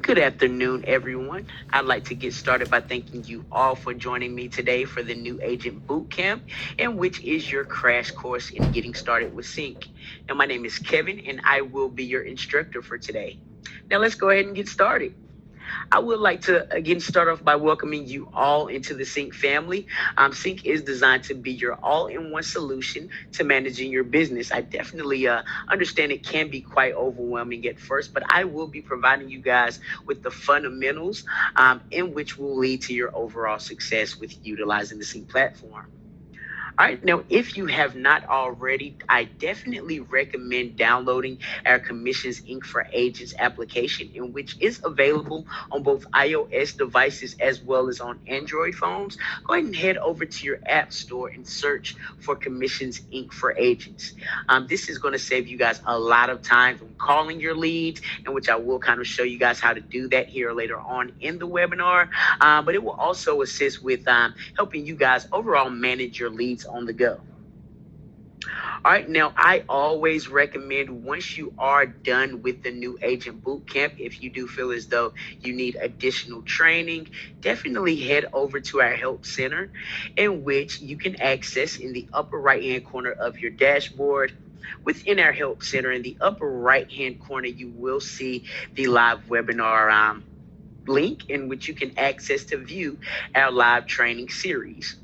Good afternoon, everyone. I'd like to get started by thanking you all for joining me today for the New Agent Boot Camp, and which is your crash course in getting started with CINC. Now, my name is Kevin, and I will be your instructor for today. Now, let's go ahead and get started. I would like to again start off by welcoming you all into the CINC family. CINC is designed to be your all-in-one solution to managing your business. I definitely understand it can be quite overwhelming at first, but I will be providing you guys with the fundamentals in which will lead to your overall success with utilizing the CINC platform. All right, now, if you have not already, I definitely recommend downloading our Commissions Inc. for Agents application, in which is available on both iOS devices as well as on Android phones. Go ahead and head over to your App Store and search for Commissions Inc. for Agents. This is going to save you guys a lot of time from calling your leads, in which I will kind of show you guys how to do that here later on in the webinar. But it will also assist with helping you guys overall manage your leads on the go. All right, now I always recommend once you are done with the New Agent Boot Camp, if you do feel as though you need additional training, definitely head over to our Help Center, in which you can access in the upper right-hand corner of your dashboard. Within our Help Center, in the upper right-hand corner, you will see the live webinar link in which you can access to view our live training series.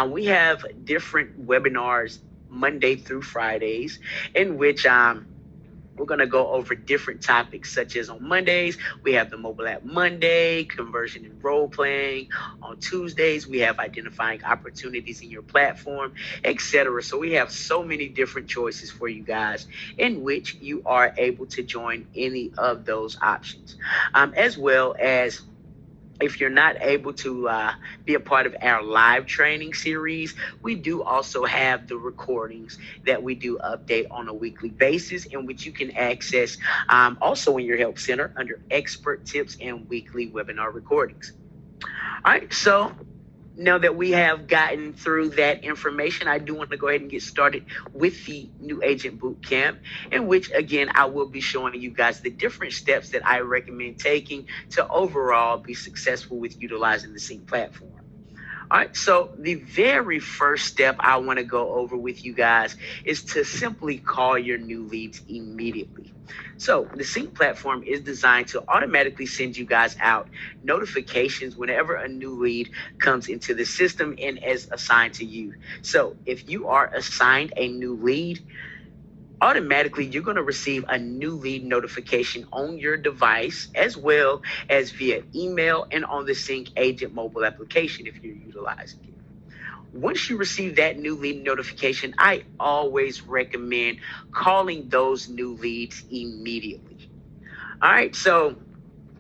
We have different webinars Monday through Fridays in which we're going to go over different topics, such as on Mondays, we have the Mobile App Monday, conversion and role playing. On Tuesdays, we have identifying opportunities in your platform, etc. So we have so many different choices for you guys in which you are able to join any of those options, as well as if you're not able to be a part of our live training series, we do also have the recordings that we do update on a weekly basis, in which you can access also in your Help Center under Expert Tips and weekly webinar recordings. All right, so now that we have gotten through that information, I do want to go ahead and get started with the New Agent Boot Camp, in which, again, I will be showing you guys the different steps that I recommend taking to overall be successful with utilizing the CINC platform. All right, so the very first step I want to go over with you guys is to simply call your new leads immediately. So the CINC platform is designed to automatically send you guys out notifications whenever a new lead comes into the system and is assigned to you. So if you are assigned a new lead, automatically you're going to receive a new lead notification on your device, as well as via email and on the CINC Agent mobile application if you're utilizing it. Once you receive that new lead notification, I always recommend calling those new leads immediately. All right, so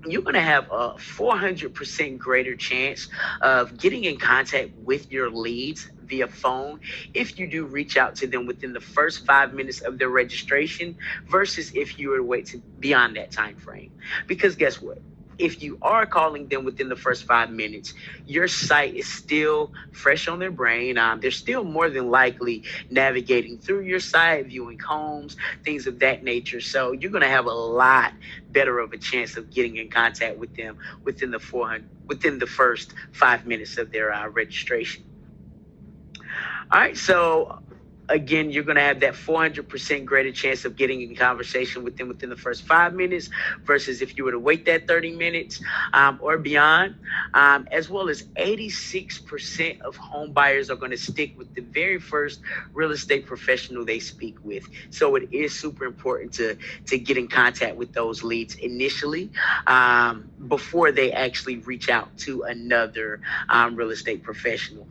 you're going to have a 400% greater chance of getting in contact with your leads via phone if you do reach out to them within the first 5 minutes of their registration versus if you were to wait to beyond that time frame. Because guess what? If you are calling them within the first 5 minutes, your site is still fresh on their brain. They're still more than likely navigating through your site, viewing homes, things of that nature. So you're going to have a lot better of a chance of getting in contact with them within the first 5 minutes of their registration. All right, so again, you're going to have that 400% greater chance of getting in conversation with them within the first 5 minutes versus if you were to wait that 30 minutes or beyond, as well as 86% of home buyers are going to stick with the very first real estate professional they speak with. So it is super important to get in contact with those leads initially before they actually reach out to another real estate professional.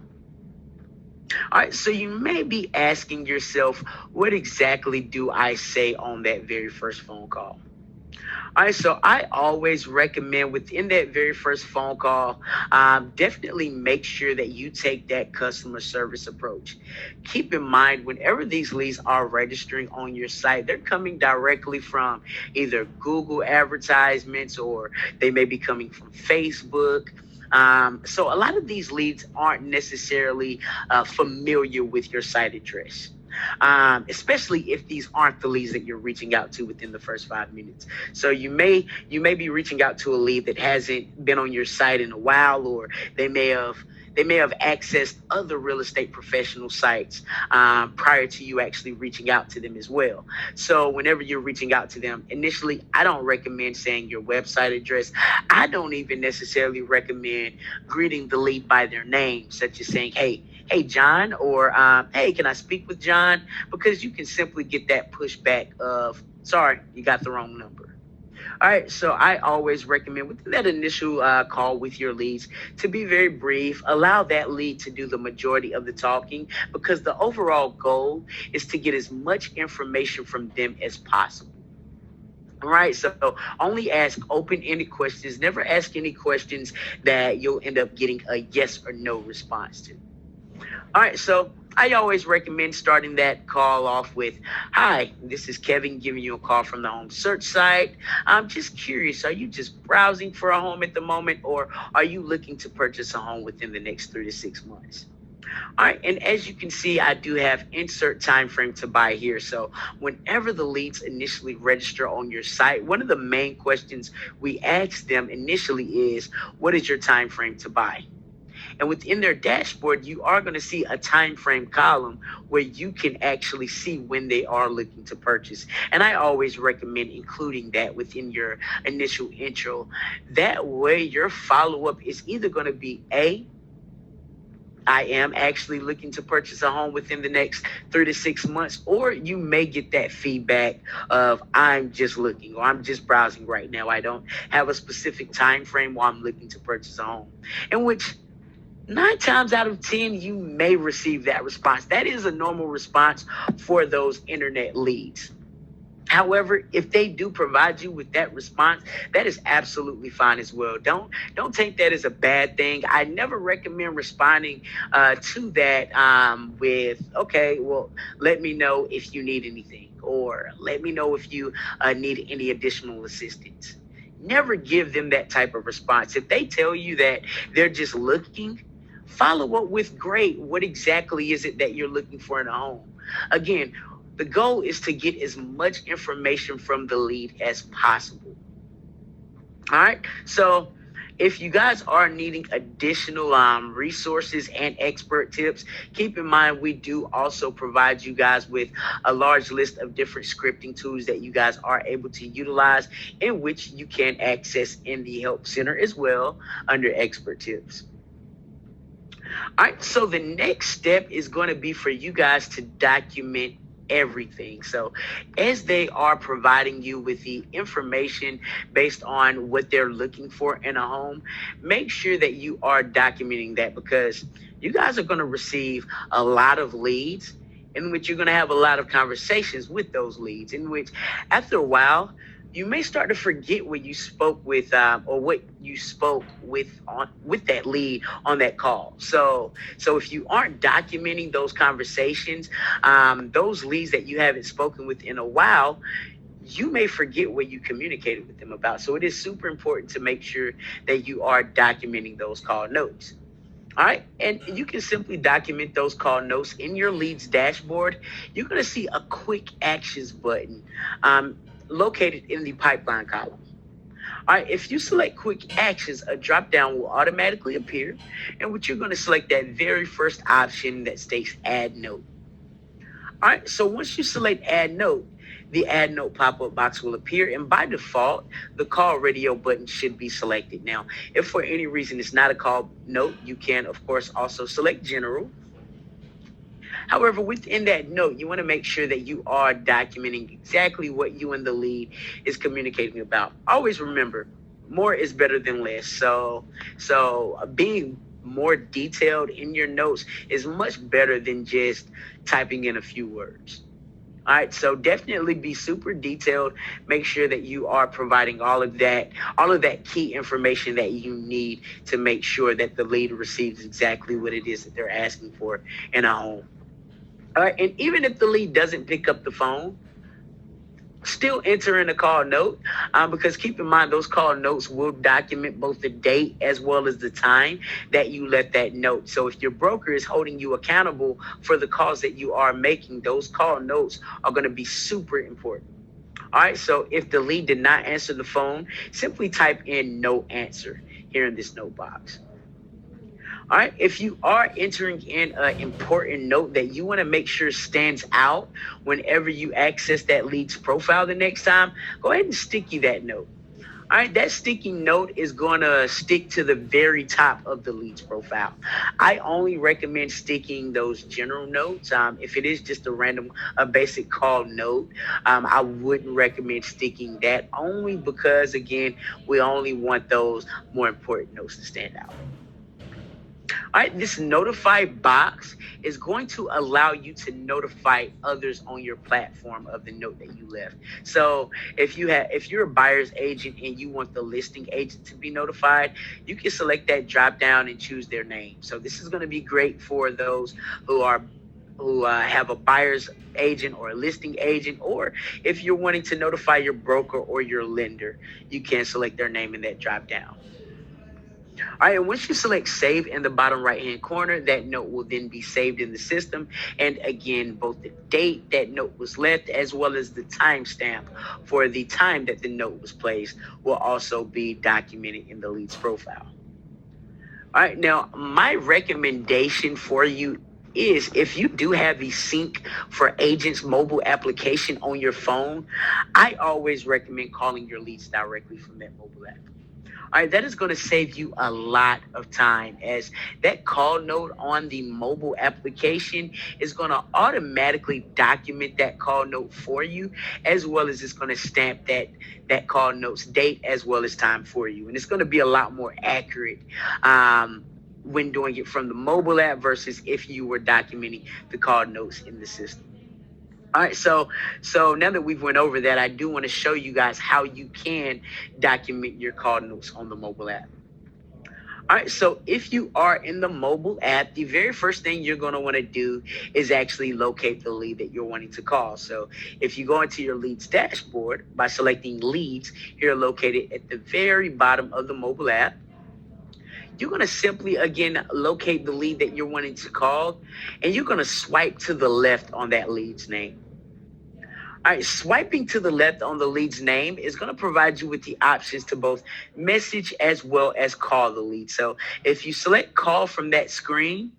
All right, so you may be asking yourself, what exactly do I say on that very first phone call? All right, so I always recommend within that very first phone call, definitely make sure that you take that customer service approach. Keep in mind, whenever these leads are registering on your site, they're coming directly from either Google advertisements or they may be coming from Facebook. So a lot of these leads aren't necessarily familiar with your site address. especially if these aren't the leads that you're reaching out to within the first 5 minutes. So you may be reaching out to a lead that hasn't been on your site in a while, or they may have they may have accessed other real estate professional sites prior to you actually reaching out to them as well. So whenever you're reaching out to them, initially, I don't recommend saying your website address. I don't even necessarily recommend greeting the lead by their name, such as saying, hey, John, or hey, can I speak with John? Because you can simply get that pushback of, sorry, you got the wrong number. All right, so I always recommend within that initial call with your leads to be very brief. Allow that lead to do the majority of the talking, because the overall goal is to get as much information from them as possible. All right, so only ask open-ended questions. Never ask any questions that you'll end up getting a yes or no response to. All right, so I always recommend starting that call off with, "Hi, this is Kevin giving you a call from the home search site. I'm just curious, are you just browsing for a home at the moment, or are you looking to purchase a home within the next 3 to 6 months?" All right, and as you can see, I do have insert time frame to buy here. So whenever the leads initially register on your site, one of the main questions we ask them initially is, what is your time frame to buy? And within their dashboard, you are going to see a time frame column where you can actually see when they are looking to purchase. And I always recommend including that within your initial intro. That way, your follow-up is either going to be I am actually looking to purchase a home within the next 3 to 6 months, or you may get that feedback of, I'm just looking, or I'm just browsing right now. I don't have a specific time frame while I'm looking to purchase a home. In which 9 times out of 10, you may receive that response. That is a normal response for those internet leads. However, if they do provide you with that response, that is absolutely fine as well. Don't take that as a bad thing. I never recommend responding to that with, okay, well, let me know if you need anything, or let me know if you need any additional assistance. Never give them that type of response. If they tell you that they're just looking, follow up with, great, what exactly is it that you're looking for in a home? Again, the goal is to get as much information from the lead as possible. All right. So if you guys are needing additional resources and expert tips, keep in mind we do also provide you guys with a large list of different scripting tools that you guys are able to utilize, in which you can access in the help center as well under expert tips. All right, so the next step is going to be for you guys to document everything. So as they are providing you with the information based on what they're looking for in a home, make sure that you are documenting that, because you guys are going to receive a lot of leads, in which you're going to have a lot of conversations with those leads, in which after a while, you may start to forget what you spoke with, or what you spoke with that lead on that call. So if you aren't documenting those conversations, those leads that you haven't spoken with in a while, you may forget what you communicated with them about. So it is super important to make sure that you are documenting those call notes. All right, and you can simply document those call notes in your leads dashboard. You're going to see a quick actions button located in the pipeline column. All right, if you select quick actions, a drop down will automatically appear, and what you're going to select that very first option that states add note. All right, so once you select add note, the add note pop-up box will appear, and by default, the call radio button should be selected. Now, if for any reason it's not a call note, you can, of course, also select general. However, within that note, you want to make sure that you are documenting exactly what you and the lead is communicating about. Always remember, more is better than less. So being more detailed in your notes is much better than just typing in a few words. All right, so definitely be super detailed. Make sure that you are providing all of that key information that you need to make sure that the lead receives exactly what it is that they're asking for in a home. All right, and even if the lead doesn't pick up the phone, Still enter in a call note, because keep in mind those call notes will document both the date as well as the time that you left that note. So if your broker is holding you accountable for the calls that you are making, those call notes are going to be super important. All right, so if the lead did not answer the phone, simply type in no answer here in this note box. All right, if you are entering in an important note that you want to make sure stands out whenever you access that lead's profile the next time, go ahead and sticky that note. All right, that sticky note is going to stick to the very top of the lead's profile. I only recommend sticking those general notes. If it is just a basic call note, I wouldn't recommend sticking that, only because, again, we only want those more important notes to stand out. All right, this notify box is going to allow you to notify others on your platform of the note that you left. So if you're a buyer's agent and you want the listing agent to be notified, you can select that drop down and choose their name. So this is going to be great for those who are who have a buyer's agent or a listing agent, or if you're wanting to notify your broker or your lender, you can select their name in that drop down. All right, and once you select save in the bottom right hand corner, that note will then be saved in the system. And again, both the date that note was left as well as the timestamp for the time that the note was placed will also be documented in the lead's profile. All right, now my recommendation for you is, if you do have the CINC for Agents mobile application on your phone, I always recommend calling your leads directly from that mobile app. All right, that is going to save you a lot of time, as that call note on the mobile application is going to automatically document that call note for you, as well as it's going to stamp that call note's date as well as time for you. And it's going to be a lot more accurate when doing it from the mobile app versus if you were documenting the call notes in the system. All right, so now that we've went over that, I do want to show you guys how you can document your call notes on the mobile app. All right, so if you are in the mobile app, the very first thing you're going to want to do is actually locate the lead that you're wanting to call. So if you go into your leads dashboard by selecting leads here located at the very bottom of the mobile app, you're going to simply, again, locate the lead that you're wanting to call, and you're going to swipe to the left on that lead's name. All right, swiping to the left on the lead's name is going to provide you with the options to both message as well as call the lead. So if you select call from that screen,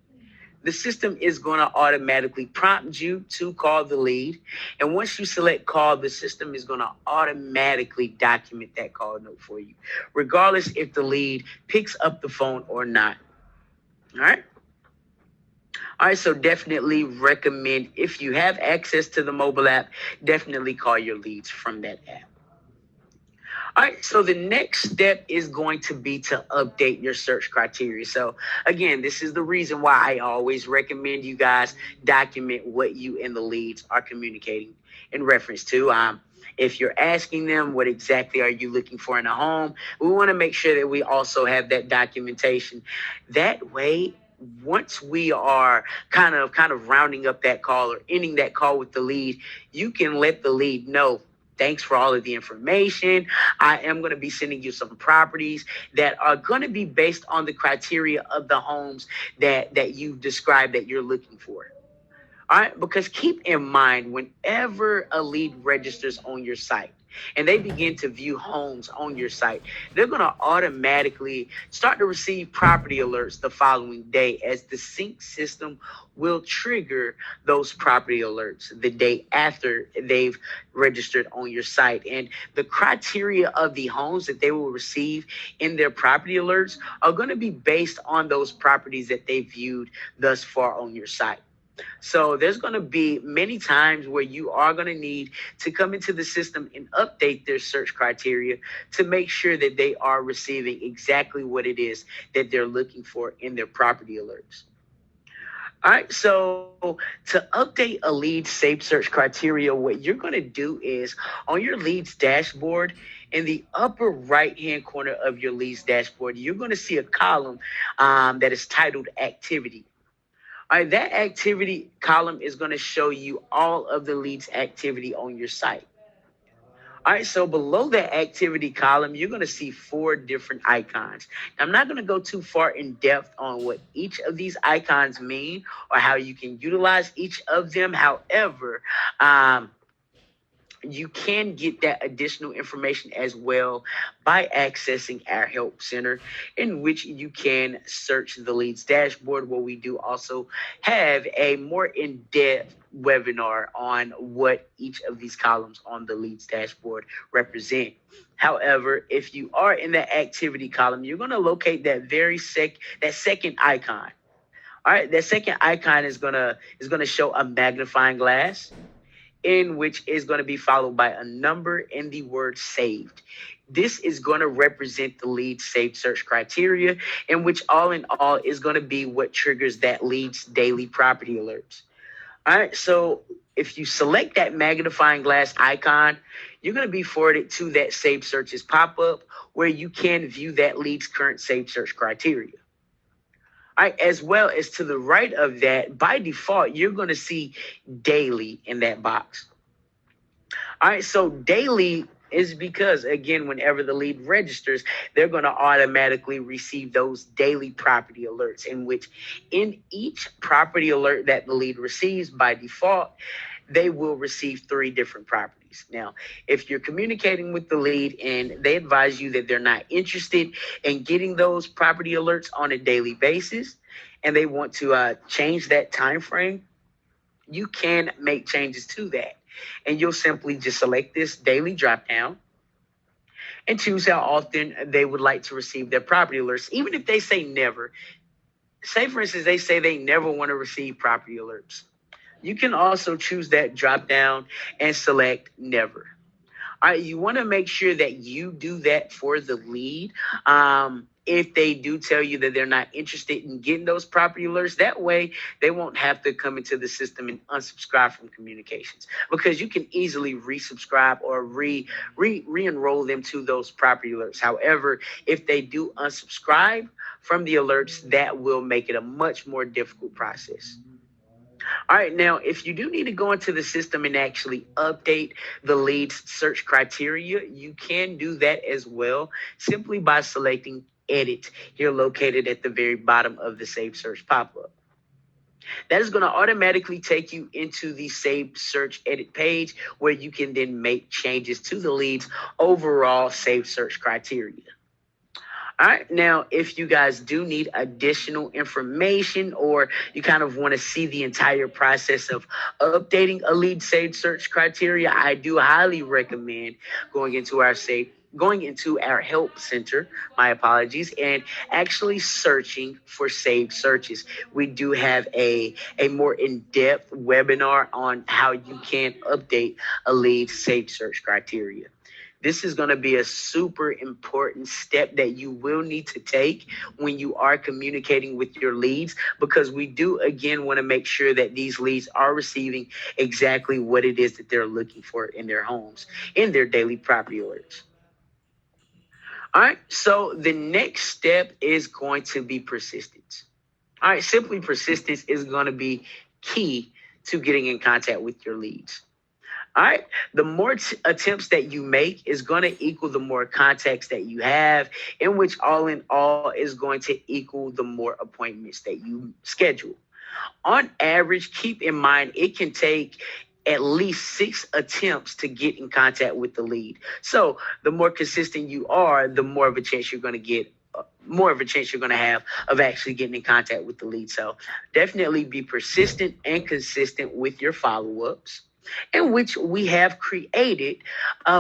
the system is going to automatically prompt you to call the lead. And once you select call, the system is going to automatically document that call note for you, regardless if the lead picks up the phone or not. All right. All right, so definitely recommend, if you have access to the mobile app, definitely call your leads from that app. All right, so the next step is going to be to update your search criteria. So again, this is the reason why I always recommend you guys document what you and the leads are communicating in reference to. If you're asking them what exactly are you looking for in a home, we want to make sure that we also have that documentation. That way, once we are kind of rounding up that call or ending that call with the lead, you can let the lead know, thanks for all of the information. I am going to be sending you some properties that are going to be based on the criteria of the homes that you described that you're looking for. All right, because keep in mind, whenever a lead registers on your site and they begin to view homes on your site, they're going to automatically start to receive property alerts the following day, as the CINC system will trigger those property alerts the day after they've registered on your site. And the criteria of the homes that they will receive in their property alerts are going to be based on those properties that they viewed thus far on your site. So there's going to be many times where you are going to need to come into the system and update their search criteria to make sure that they are receiving exactly what it is that they're looking for in their property alerts. All right, so to update a lead saved search criteria, what you're going to do is, on your leads dashboard, in the upper right hand corner of your leads dashboard, you're going to see a column that is titled activity. All right, that activity column is going to show you all of the leads activity on your site. All right, so below that activity column, you're going to see four different icons. Now, I'm not going to go too far in depth on what each of these icons mean or how you can utilize each of them. However, you can get that additional information as well by accessing our help center, in which you can search the leads dashboard, where we do also have a more in-depth webinar on what each of these columns on the leads dashboard represent. However, if you are in the activity column, you're going to locate that second icon. All right, that second icon is gonna show a magnifying glass, in which is going to be followed by a number and the word saved. This is going to represent the lead saved search criteria, in which all in all is going to be what triggers that lead's daily property alerts. All right, so if you select that magnifying glass icon, you're going to be forwarded to that saved searches pop up, where you can view that lead's current saved search criteria. All right, as well as to the right of that, by default, you're going to see daily in that box. All right, so daily is because, again, whenever the lead registers, they're going to automatically receive those daily property alerts, in which in each property alert that the lead receives by default, they will receive three different properties. Now, if you're communicating with the lead and they advise you that they're not interested in getting those property alerts on a daily basis, and they want to change that time frame, you can make changes to that. And you'll simply just select this daily drop down and choose how often they would like to receive their property alerts. Even if they say never, say for instance, they say they never want to receive property alerts, you can also choose that drop down and select never. All right, you want to make sure that you do that for the lead. If they do tell you that they're not interested in getting those property alerts, that way they won't have to come into the system and unsubscribe from communications, because you can easily resubscribe or re-enroll them to those property alerts. However, if they do unsubscribe from the alerts, that will make it a much more difficult process. All right, now, if you do need to go into the system and actually update the lead's search criteria, you can do that as well, simply by selecting Edit here, located at the very bottom of the Save Search pop-up. That is going to automatically take you into the Save Search Edit page, where you can then make changes to the lead's overall Save Search criteria. All right. Now, if you guys do need additional information, or you kind of want to see the entire process of updating a lead saved search criteria, I do highly recommend going into our help center, my apologies, and actually searching for saved searches. We do have a more in-depth webinar on how you can update a lead saved search criteria. This is going to be a super important step that you will need to take when you are communicating with your leads, because we do, again, want to make sure that these leads are receiving exactly what it is that they're looking for in their homes, in their daily property alerts. All right, so the next step is going to be persistence. All right, simply persistence is going to be key to getting in contact with your leads. All right. The more attempts that you make is going to equal the more contacts that you have, in which all in all is going to equal the more appointments that you schedule. On average, keep in mind, it can take at least 6 attempts to get in contact with the lead. So the more consistent you are, the more of a chance you're going to get more of a chance you're going to have of actually getting in contact with the lead. So definitely be persistent and consistent with your follow-ups, in which we have created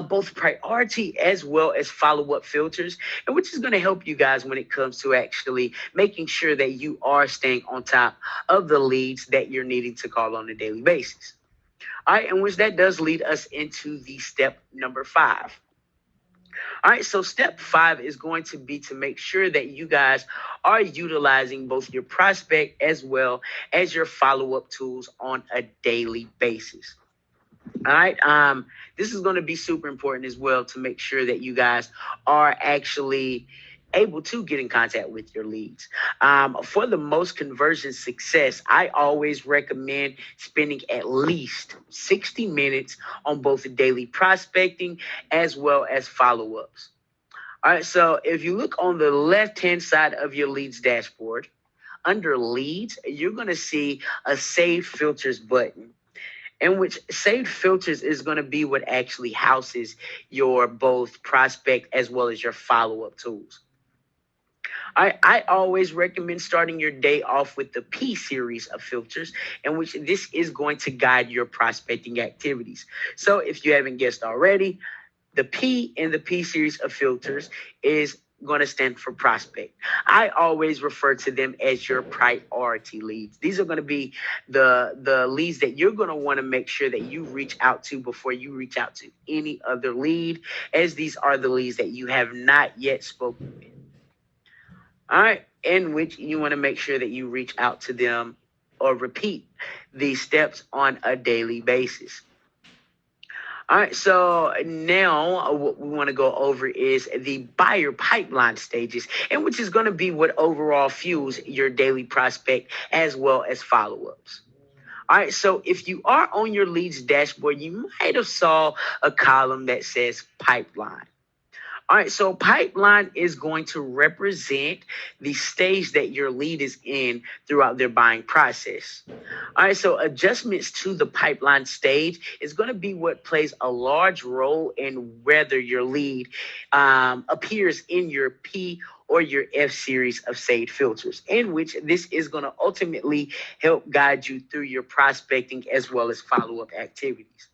both priority as well as follow-up filters, and which is going to help you guys when it comes to actually making sure that you are staying on top of the leads that you're needing to call on a daily basis. All right, and which that does lead us into the step number 5. All right, so step 5 is going to be to make sure that you guys are utilizing both your prospect as well as your follow-up tools on a daily basis. All right. This is going to be super important as well, to make sure that you guys are actually able to get in contact with your leads. For the most conversion success, I always recommend spending at least 60 minutes on both daily prospecting as well as follow ups. All right, so if you look on the left hand side of your leads dashboard, under leads, you're going to see a save filters button, in which saved filters is going to be what actually houses your both prospect as well as your follow up tools. I always recommend starting your day off with the P series of filters, in which this is going to guide your prospecting activities. So if you haven't guessed already, the P in the P series of filters is going to stand for prospect. I always refer to them as your priority leads. These are going to be the leads that you're going to want to make sure that you reach out to before you reach out to any other lead, as these are the leads that you have not yet spoken with. All right, in which you want to make sure that you reach out to them or repeat these steps on a daily basis. All right, so now what we want to go over is the buyer pipeline stages, and which is going to be what overall fuels your daily prospect as well as follow-ups. All right, so if you are on your leads dashboard, you might have saw a column that says pipeline. All right, so pipeline is going to represent the stage that your lead is in throughout their buying process. All right, so adjustments to the pipeline stage is going to be what plays a large role in whether your lead appears in your P or your F series of saved filters, in which this is going to ultimately help guide you through your prospecting as well as follow up activities.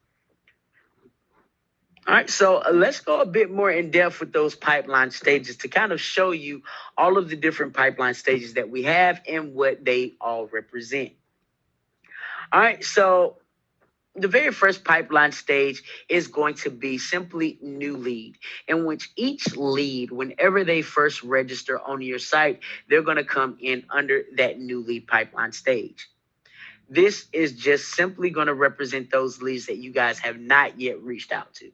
All right, so let's go a bit more in depth with those pipeline stages to kind of show you all of the different pipeline stages that we have and what they all represent. All right, so the very first pipeline stage is going to be simply new lead, in which each lead, whenever they first register on your site, they're going to come in under that new lead pipeline stage. This is just simply going to represent those leads that you guys have not yet reached out to.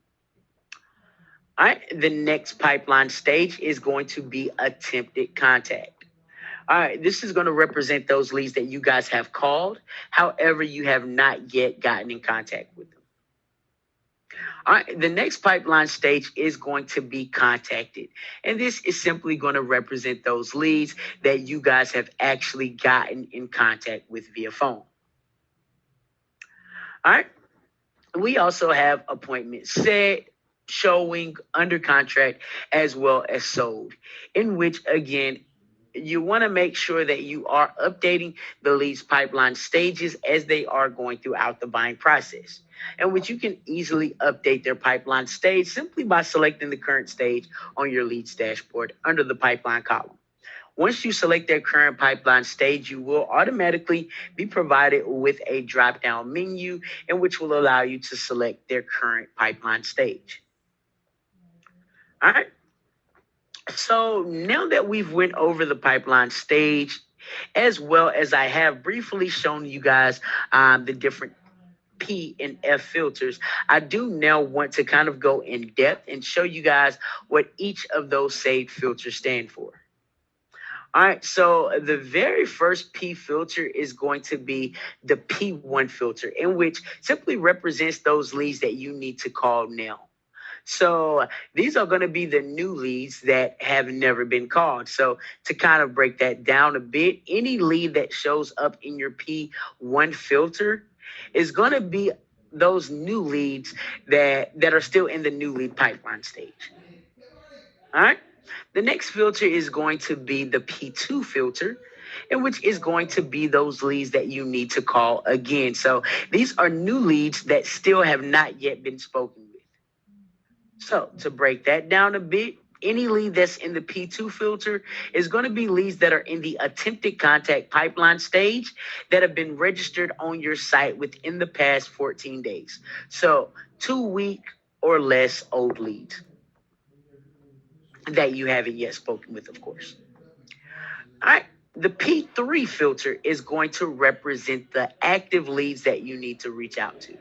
All right, the next pipeline stage is going to be attempted contact. All right, this is going to represent those leads that you guys have called. However, you have not yet gotten in contact with them. All right, the next pipeline stage is going to be contacted. And this is simply going to represent those leads that you guys have actually gotten in contact with via phone. All right, we also have appointment set, showing, under contract, as well as sold, in which, again, you want to make sure that you are updating the leads pipeline stages as they are going throughout the buying process, and which you can easily update their pipeline stage simply by selecting the current stage on your leads dashboard under the pipeline column. Once you select their current pipeline stage, you will automatically be provided with a drop-down menu, in which will allow you to select their current pipeline stage. All right. So now that we've went over the pipeline stage, as well as I have briefly shown you guys the different P and F filters, I do now want to kind of go in depth and show you guys what each of those saved filters stand for. All right, so the very first P filter is going to be the P1 filter, in which simply represents those leads that you need to call now. So these are going to be the new leads that have never been called. So to kind of break that down a bit, any lead that shows up in your P1 filter is going to be those new leads that are still in the new lead pipeline stage. All right. The next filter is going to be the P2 filter, in which is going to be those leads that you need to call again. So these are new leads that still have not yet been spoken with. So to break that down a bit, any lead that's in the P2 filter is going to be leads that are in the attempted contact pipeline stage that have been registered on your site within the past 14 days. So 2 week or less old leads that you haven't yet spoken with, of course. All right. The P3 filter is going to represent the active leads that you need to reach out to.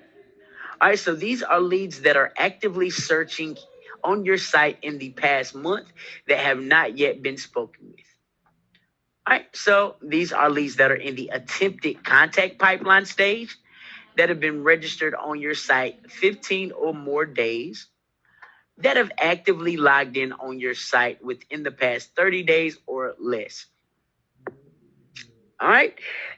All right, so these are leads that are actively searching on your site in the past month that have not yet been spoken with. All right, so these are leads that are in the attempted contact pipeline stage that have been registered on your site 15 or more days, that have actively logged in on your site within the past 30 days or less. All right.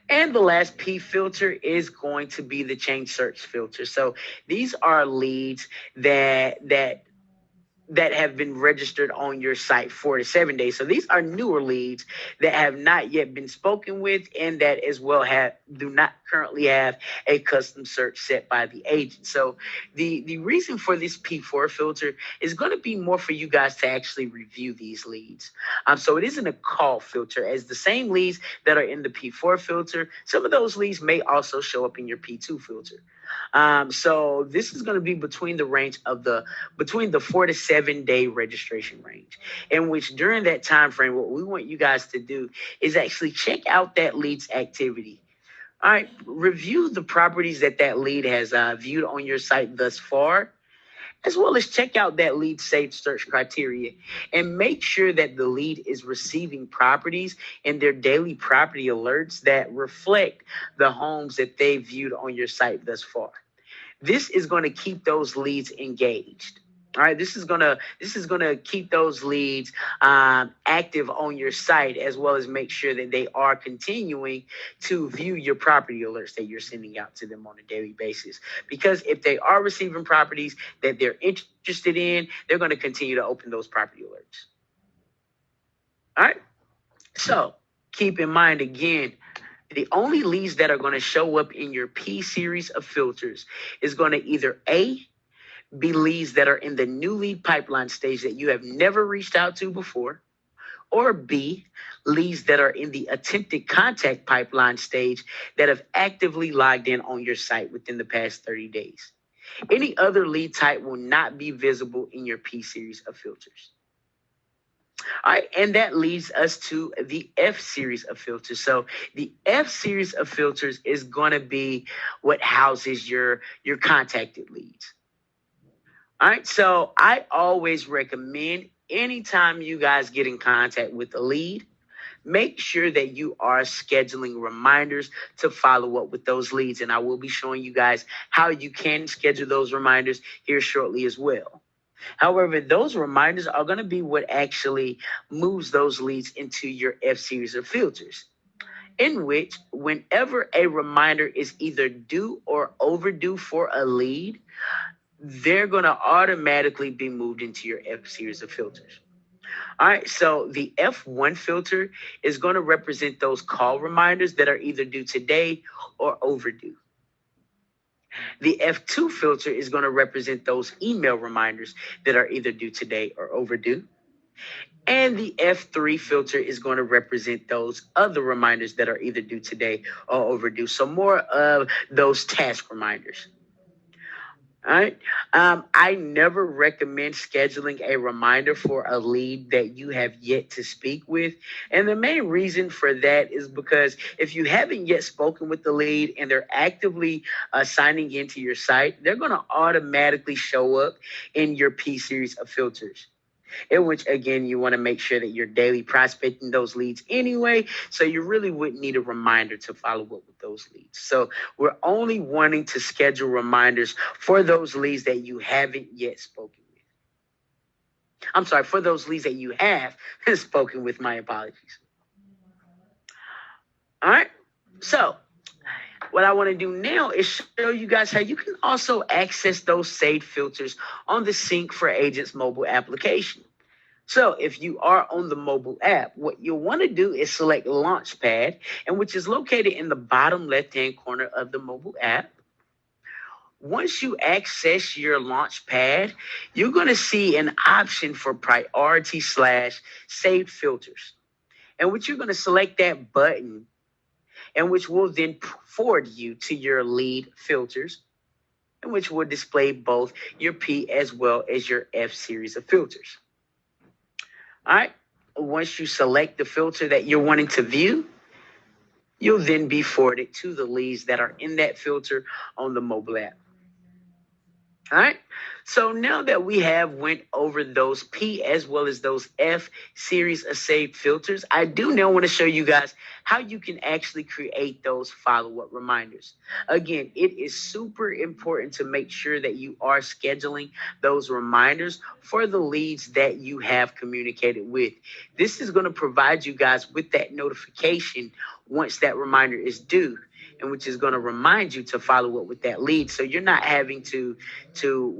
And the last P filter is going to be the change search filter. So these are leads that have been registered on your site 4 to 7 days. So these are newer leads that have not yet been spoken with, and that as well do not currently have a custom search set by the agent. So the reason for this P4 filter is going to be more for you guys to actually review these leads. So it isn't a call filter, as the same leads that are in the P4 filter, some of those leads may also show up in your P2 filter. So this is going to be between the 4 to 7 day registration range, in which during that time frame, what we want you guys to do is actually check out that lead's activity. All right, review the properties that lead has viewed on your site thus far, as well as check out that lead saved search criteria, and make sure that the lead is receiving properties in their daily property alerts that reflect the homes that they viewed on your site thus far. This is going to keep those leads engaged. All right, this is gonna keep those leads active on your site, as well as make sure that they are continuing to view your property alerts that you're sending out to them on a daily basis. Because if they are receiving properties that they're interested in, they're going to continue to open those property alerts. All right, so keep in mind again, the only leads that are going to show up in your P series of filters is going to either be leads that are in the new lead pipeline stage that you have never reached out to before, or B, leads that are in the attempted contact pipeline stage that have actively logged in on your site within the past 30 days. Any other lead type will not be visible in your P series of filters. All right, and that leads us to the F series of filters. So the F series of filters is going to be what houses your contacted leads. All right, so I always recommend, anytime you guys get in contact with a lead, make sure that you are scheduling reminders to follow up with those leads. And I will be showing you guys how you can schedule those reminders here shortly as well. However, those reminders are going to be what actually moves those leads into your F series of filters, in which whenever a reminder is either due or overdue for a lead, they're going to automatically be moved into your F series of filters. All right, so the F1 filter is going to represent those call reminders that are either due today or overdue. The F2 filter is going to represent those email reminders that are either due today or overdue. And the F3 filter is going to represent those other reminders that are either due today or overdue. So more of those task reminders. All right. I never recommend scheduling a reminder for a lead that you have yet to speak with. And the main reason for that is because if you haven't yet spoken with the lead and they're actively signing into your site, they're going to automatically show up in your P series of filters. In which, again, you want to make sure that you're daily prospecting those leads anyway, so you really wouldn't need a reminder to follow up with those leads. So we're only wanting to schedule reminders for those leads that you haven't yet spoken with. I'm sorry, for those leads that you have spoken with. My apologies. All right, so what I want to do now is show you guys how you can also access those saved filters on the CINC for Agents mobile application. So if you are on the mobile app, what you'll want to do is select Launchpad, and which is located in the bottom left-hand corner of the mobile app. Once you access your Launchpad, you're going to see an option for priority/saved filters, and which you're going to select that button, and which will then forward you to your lead filters, and which will display both your P as well as your F series of filters. All right. Once you select the filter that you're wanting to view, you'll then be forwarded to the leads that are in that filter on the mobile app. All right. So now that we have went over those P as well as those F series of saved filters, I do now want to show you guys how you can actually create those follow-up reminders. Again, it is super important to make sure that you are scheduling those reminders for the leads that you have communicated with. This is going to provide you guys with that notification once that reminder is due, and which is going to remind you to follow up with that lead, so you're not having to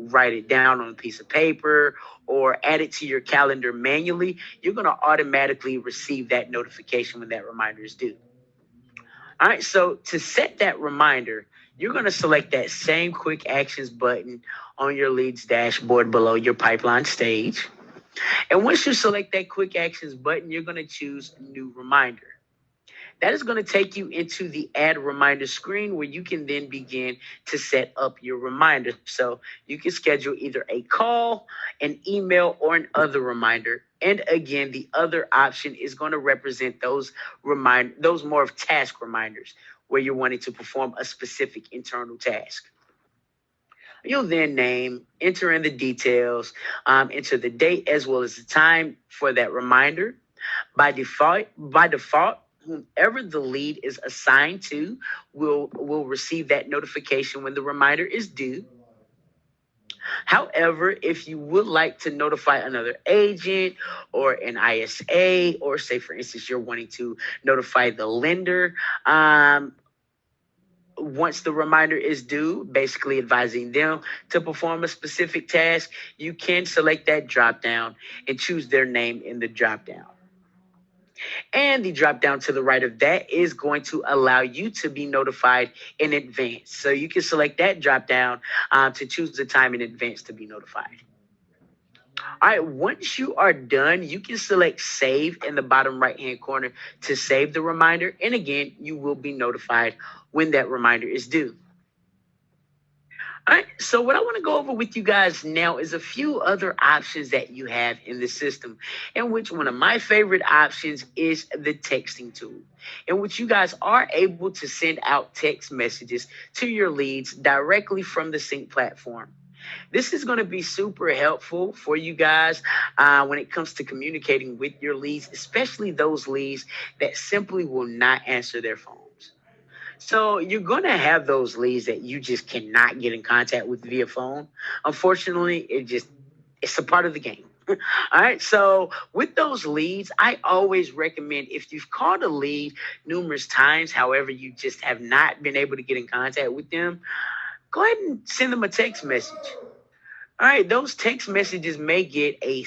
write it down on a piece of paper or add it to your calendar manually. You're going to automatically receive that notification when that reminder is due. All right, so to set that reminder, you're going to select that same quick actions button on your leads dashboard below your pipeline stage. And once you select that quick actions button, you're going to choose new reminder. That is going to take you into the add reminder screen where you can then begin to set up your reminder. So you can schedule either a call, an email, or an other reminder. And again, the other option is going to represent those more of task reminders where you're wanting to perform a specific internal task. You'll then enter in the details, enter the date as well as the time for that reminder. By default, whomever the lead is assigned to will receive that notification when the reminder is due. However, if you would like to notify another agent or an ISA, or say for instance you're wanting to notify the lender, once the reminder is due, basically advising them to perform a specific task, you can select that drop down and choose their name in the drop down. And the drop down to the right of that is going to allow you to be notified in advance. So you can select that drop down to choose the time in advance to be notified. All right, once you are done, you can select save in the bottom right hand corner to save the reminder. And again, you will be notified when that reminder is due. All right, so what I want to go over with you guys now is a few other options that you have in the system, in which one of my favorite options is the texting tool, in which you guys are able to send out text messages to your leads directly from the CINC platform. This is going to be super helpful for you guys when it comes to communicating with your leads, especially those leads that simply will not answer their phones. So you're going to have those leads that you just cannot get in contact with via phone. Unfortunately, it's a part of the game. All right. So with those leads, I always recommend, if you've called a lead numerous times, however, you just have not been able to get in contact with them, go ahead and send them a text message. All right, those text messages may get a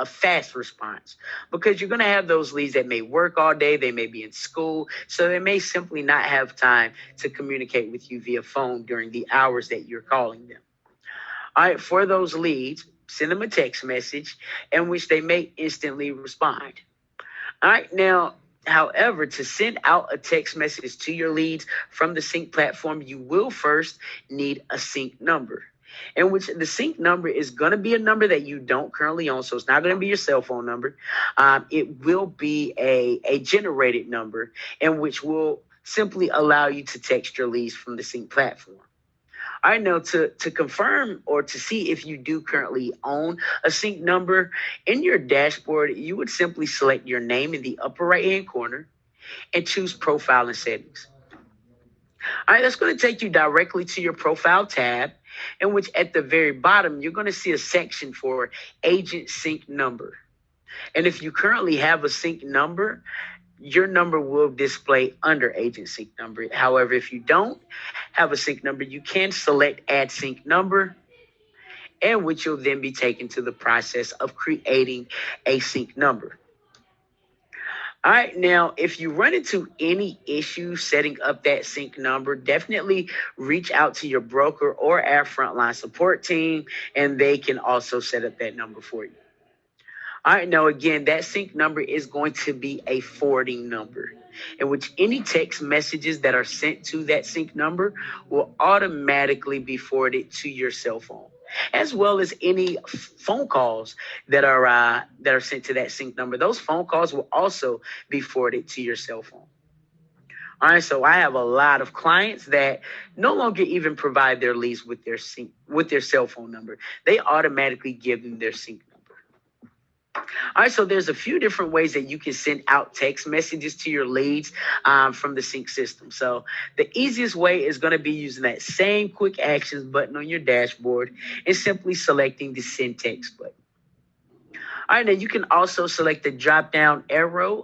fast response because you're going to have those leads that may work all day. They may be in school, so they may simply not have time to communicate with you via phone during the hours that you're calling them. All right, for those leads, send them a text message in which they may instantly respond. All right, now, however, to send out a text message to your leads from the CINC platform, you will first need a CINC number, in which the CINC number is going to be a number that you don't currently own. So it's not going to be your cell phone number. It will be a generated number, in which will simply allow you to text your leads from the CINC platform. All right, now to confirm or to see if you do currently own a CINC number, in your dashboard, you would simply select your name in the upper right-hand corner and choose Profile and Settings. All right, that's going to take you directly to your Profile tab, in which at the very bottom, you're going to see a section for Agent CINC Number. And if you currently have a CINC number, your number will display under Agent CINC Number. However, if you don't have a CINC number, you can select Add CINC Number, and which you'll then be taken to the process of creating a CINC number. All right, now, if you run into any issue setting up that CINC number, definitely reach out to your broker or our frontline support team, and they can also set up that number for you. All right, now, again, that CINC number is going to be a forwarding number, in which any text messages that are sent to that CINC number will automatically be forwarded to your cell phone, as well as any phone calls that are sent to that CINC number. Those phone calls will also be forwarded to your cell phone. All right, so I have a lot of clients that no longer even provide their leads with their sync with their cell phone number. They automatically give them their sync number. All right, so there's a few different ways that you can send out text messages to your leads from the sync system. So the easiest way is going to be using that same quick actions button on your dashboard and simply selecting the send text button. All right, now you can also select the drop down arrow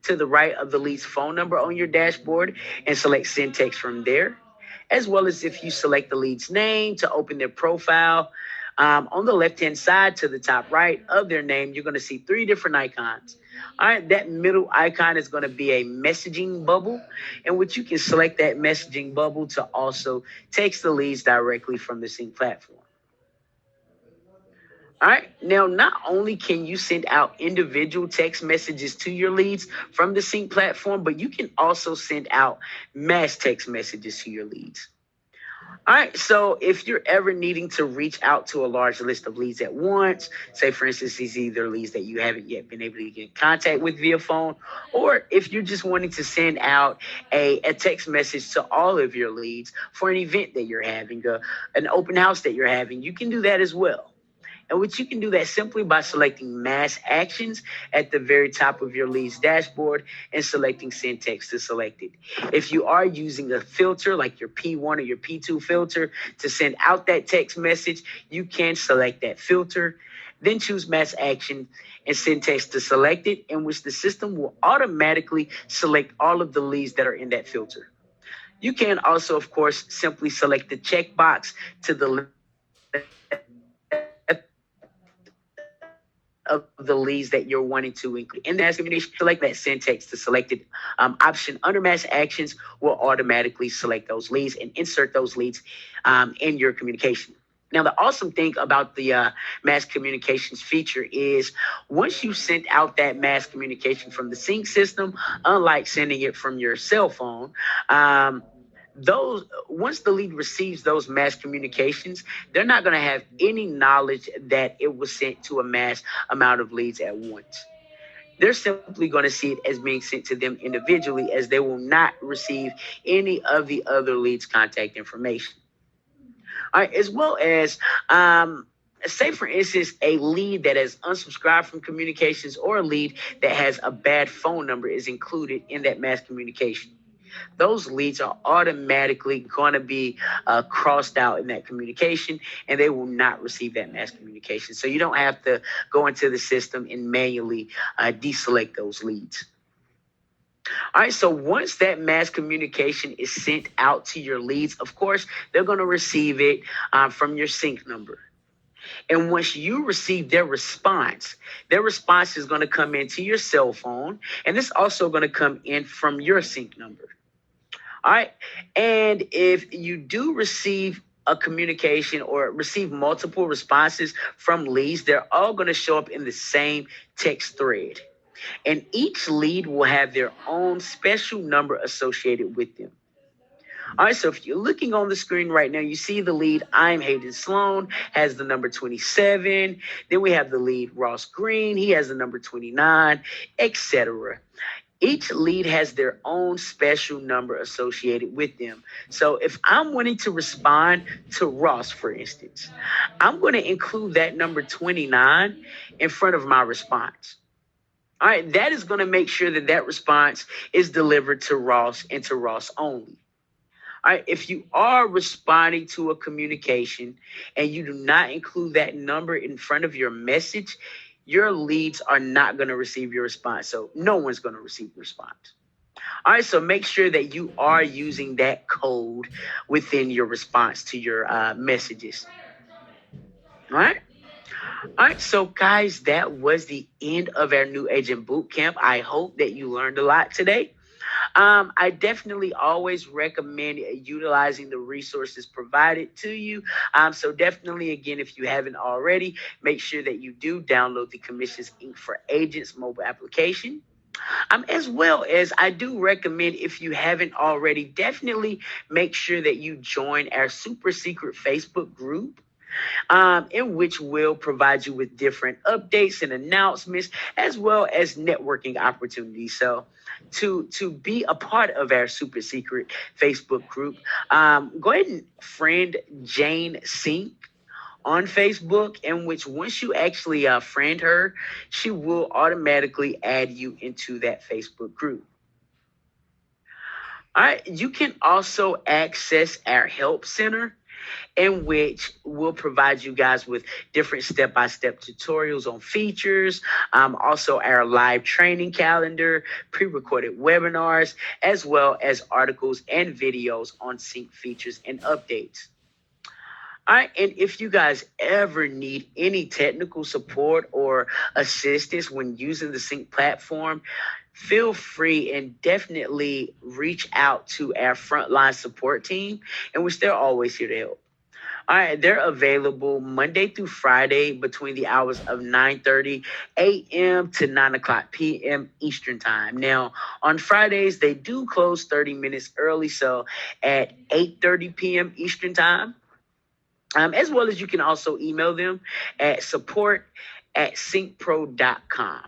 to the right of the lead's phone number on your dashboard and select send text from there, as well as if you select the lead's name to open their profile. On the left hand side to the top right of their name, you're going to see three different icons. All right, that middle icon is going to be a messaging bubble, in which you can select that messaging bubble to also text the leads directly from the Sync platform. All right. Now, not only can you send out individual text messages to your leads from the Sync platform, but you can also send out mass text messages to your leads. All right. So if you're ever needing to reach out to a large list of leads at once, say, for instance, these either leads that you haven't yet been able to get in contact with via phone, or if you're just wanting to send out a text message to all of your leads for an event that you're having, an open house that you're having, you can do that as well. And which you can do that simply by selecting mass actions at the very top of your leads dashboard and selecting send text to select it. If you are using a filter like your P1 or your P2 filter to send out that text message, you can select that filter, then choose mass action and send text to select it, in which the system will automatically select all of the leads that are in that filter. You can also, of course, simply select the checkbox to the left of the leads that you're wanting to include in the mass communication. Select that send text to selected option under mass actions will automatically select those leads and insert those leads in your communication. Now, the awesome thing about the mass communications feature is once you send out that mass communication from the sync system, unlike sending it from your cell phone, those once the lead receives those mass communications, they're not going to have any knowledge that it was sent to a mass amount of leads at once. They're simply going to see it as being sent to them individually, as they will not receive any of the other leads contact information. All right, as well as say for instance a lead that has unsubscribed from communications or a lead that has a bad phone number is included in that mass communication. Those leads are automatically going to be crossed out in that communication, and they will not receive that mass communication. So you don't have to go into the system and manually deselect those leads. All right, so once that mass communication is sent out to your leads, of course, they're going to receive it from your sync number. And once you receive their response is going to come into your cell phone, and it's also going to come in from your sync number. All right. And if you do receive a communication or receive multiple responses from leads, they're all going to show up in the same text thread. And each lead will have their own special number associated with them. All right, so if you're looking on the screen right now, you see the lead, I'm Hayden Sloan, has the number 27. Then we have the lead, Ross Green, he has the number 29, etc. Each lead has their own special number associated with them. So if I'm wanting to respond to Ross, for instance, I'm going to include that number 29 in front of my response. All right, that is going to make sure that that response is delivered to Ross and to Ross only. All right, if you are responding to a communication and you do not include that number in front of your message, your leads are not going to receive your response. So no one's going to receive your response. All right, so make sure that you are using that code within your response to your messages. All right. All right, so guys, that was the end of our new agent boot camp. I hope that you learned a lot today. I definitely always recommend utilizing the resources provided to you. So definitely, again, if you haven't already, make sure that you do download the Commissions Inc. for Agents mobile application. As well as I do recommend, if you haven't already, definitely make sure that you join our super secret Facebook group. in which will provide you with different updates and announcements, as well as networking opportunities. So, to be a part of our super secret Facebook group, go ahead and friend Jane Sink on Facebook, in which once you actually friend her, she will automatically add you into that Facebook group. All right, you can also access our help center, in which we'll provide you guys with different step-by-step tutorials on features, also our live training calendar, pre-recorded webinars, as well as articles and videos on CINC features and updates. All right, and if you guys ever need any technical support or assistance when using the CINC platform, feel free and definitely reach out to our frontline support team, in which they're always here to help. All right, they're available Monday through Friday between the hours of 9:30 a.m. to 9 o'clock p.m. Eastern Time. Now, on Fridays, they do close 30 minutes early, so at 8:30 p.m. Eastern Time. As well as you can also email them at support@cincpro.com.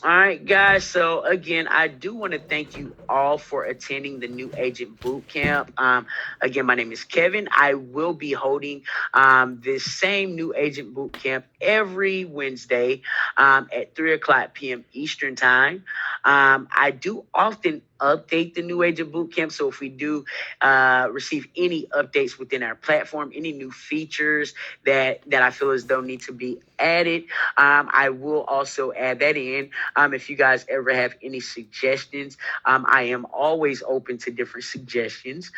All right, guys. So again, I do want to thank you all for attending the New Agent Boot Camp. Again, my name is Kevin. I will be holding this same New Agent Boot Camp every Wednesday at 3 o'clock p.m. Eastern Time. I do often update the New Agent Boot Camp. So if we do receive any updates within our platform, any new features that I feel as though need to be added, I will also add that in. If you guys ever have any suggestions, I am always open to different suggestions,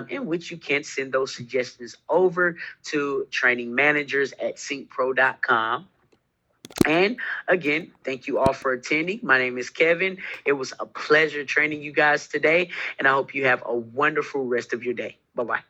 in which you can send those suggestions over to training managers at cincpro.com. And again, thank you all for attending. My name is Kevin. It was a pleasure training you guys today, and I hope you have a wonderful rest of your day. Bye-bye.